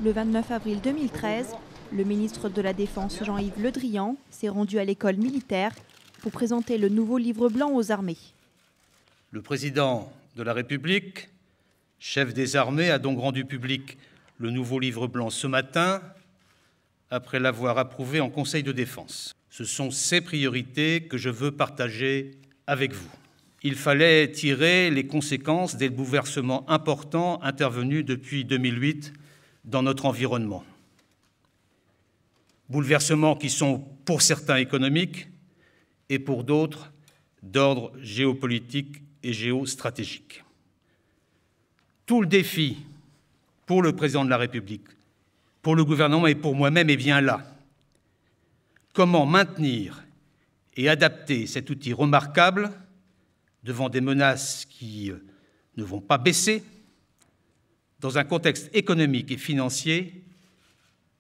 Le 29 avril 2013, le ministre de la Défense Jean-Yves Le Drian s'est rendu à l'école militaire pour présenter le nouveau livre blanc aux armées. Le président de la République, chef des armées, a donc rendu public le nouveau livre blanc ce matin, après l'avoir approuvé en Conseil de défense. Ce sont ces priorités que je veux partager avec vous. Il fallait tirer les conséquences des bouleversements importants intervenus depuis 2008 dans notre environnement. Bouleversements qui sont pour certains économiques et pour d'autres d'ordre géopolitique et géostratégique. Tout le défi pour le président de la République, pour le gouvernement et pour moi-même est bien là. Comment maintenir et adapter cet outil remarquable devant des menaces qui ne vont pas baisser, dans un contexte économique et financier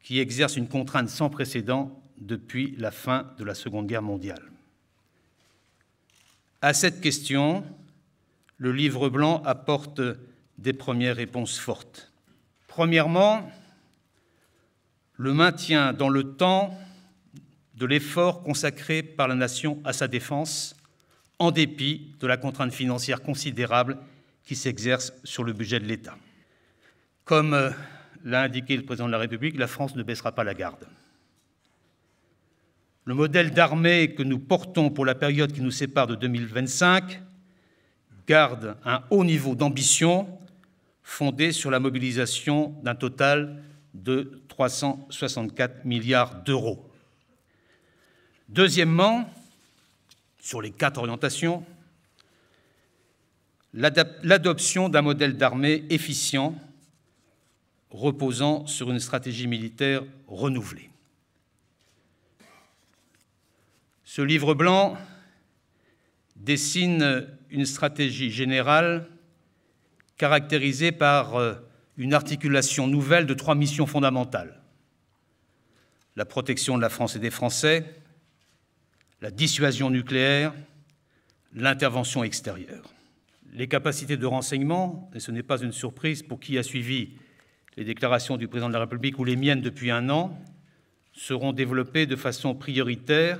qui exerce une contrainte sans précédent depuis la fin de la Seconde Guerre mondiale. À cette question, le livre blanc apporte des premières réponses fortes. Premièrement, le maintien dans le temps de l'effort consacré par la nation à sa défense, en dépit de la contrainte financière considérable qui s'exerce sur le budget de l'État. Comme l'a indiqué le président de la République, la France ne baissera pas la garde. Le modèle d'armée que nous portons pour la période qui nous sépare de 2025 garde un haut niveau d'ambition fondé sur la mobilisation d'un total de 364 milliards d'euros. Deuxièmement, sur les 4 orientations, l'adoption d'un modèle d'armée efficient reposant sur une stratégie militaire renouvelée. Ce livre blanc dessine une stratégie générale caractérisée par une articulation nouvelle de 3 missions fondamentales: la protection de la France et des Français, la dissuasion nucléaire, l'intervention extérieure. Les capacités de renseignement, et ce n'est pas une surprise pour qui a suivi les déclarations du président de la République ou les miennes depuis un an, seront développées de façon prioritaire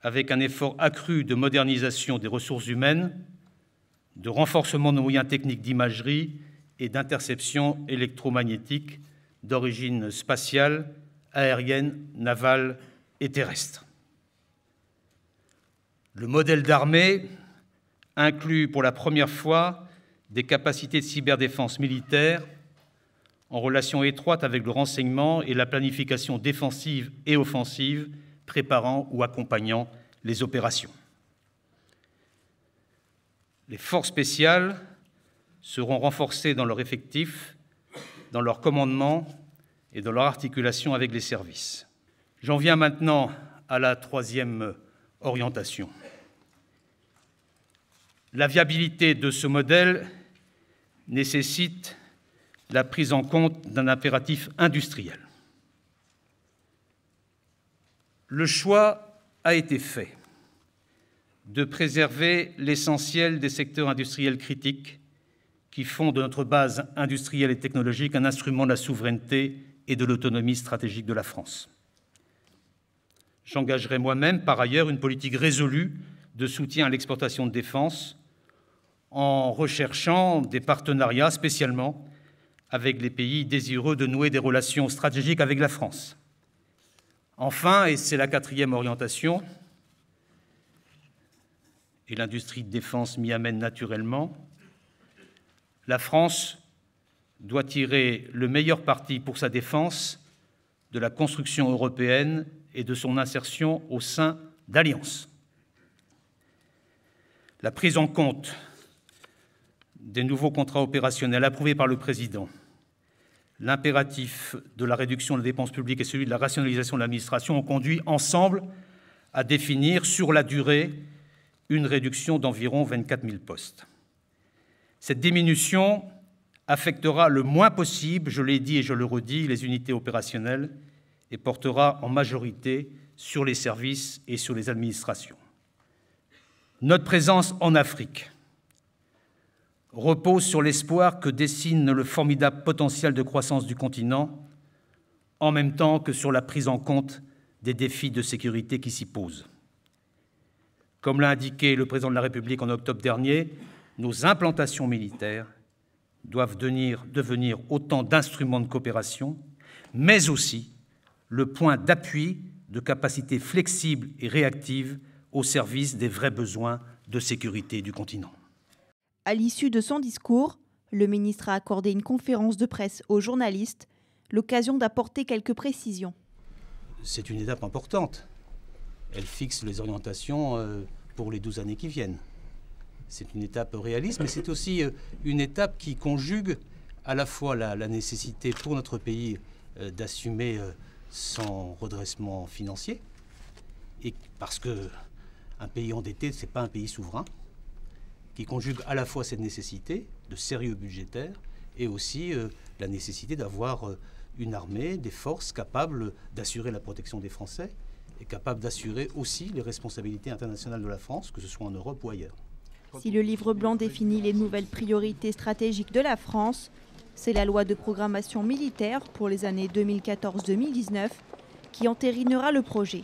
avec un effort accru de modernisation des ressources humaines, de renforcement de nos moyens techniques d'imagerie et d'interception électromagnétique d'origine spatiale, aérienne, navale et terrestre. Le modèle d'armée inclut pour la première fois des capacités de cyberdéfense militaire en relation étroite avec le renseignement et la planification défensive et offensive préparant ou accompagnant les opérations. Les forces spéciales seront renforcées dans leur effectif, dans leur commandement et dans leur articulation avec les services. J'en viens maintenant à la 3e orientation. La viabilité de ce modèle nécessite la prise en compte d'un impératif industriel. Le choix a été fait de préserver l'essentiel des secteurs industriels critiques qui font de notre base industrielle et technologique un instrument de la souveraineté et de l'autonomie stratégique de la France. J'engagerai moi-même, par ailleurs, une politique résolue de soutien à l'exportation de défense en recherchant des partenariats spécialement avec les pays désireux de nouer des relations stratégiques avec la France. Enfin, et c'est la 4e orientation, et l'industrie de défense m'y amène naturellement, la France doit tirer le meilleur parti pour sa défense de la construction européenne et de son insertion au sein d'alliances. La prise en compte des nouveaux contrats opérationnels approuvés par le président, l'impératif de la réduction des dépenses publiques et celui de la rationalisation de l'administration ont conduit ensemble à définir sur la durée une réduction d'environ 24 000 postes. Cette diminution affectera le moins possible, je l'ai dit et je le redis, les unités opérationnelles et portera en majorité sur les services et sur les administrations. Notre présence en Afrique repose sur l'espoir que dessine le formidable potentiel de croissance du continent, en même temps que sur la prise en compte des défis de sécurité qui s'y posent. Comme l'a indiqué le Président de la République en octobre dernier, nos implantations militaires doivent devenir autant d'instruments de coopération, mais aussi le point d'appui de capacités flexibles et réactives au service des vrais besoins de sécurité du continent. À l'issue de son discours, le ministre a accordé une conférence de presse aux journalistes, l'occasion d'apporter quelques précisions. C'est une étape importante. Elle fixe les orientations pour les 12 années qui viennent. C'est une étape réaliste, mais c'est aussi une étape qui conjugue à la fois la nécessité pour notre pays d'assumer son redressement financier, et parce qu'un pays endetté, ce n'est pas un pays souverain, qui conjugue à la fois cette nécessité de sérieux budgétaire et aussi la nécessité d'avoir une armée, des forces capables d'assurer la protection des Français et capables d'assurer aussi les responsabilités internationales de la France, que ce soit en Europe ou ailleurs. Si le livre blanc définit les nouvelles priorités stratégiques de la France, c'est la loi de programmation militaire pour les années 2014-2019 qui entérinera le projet.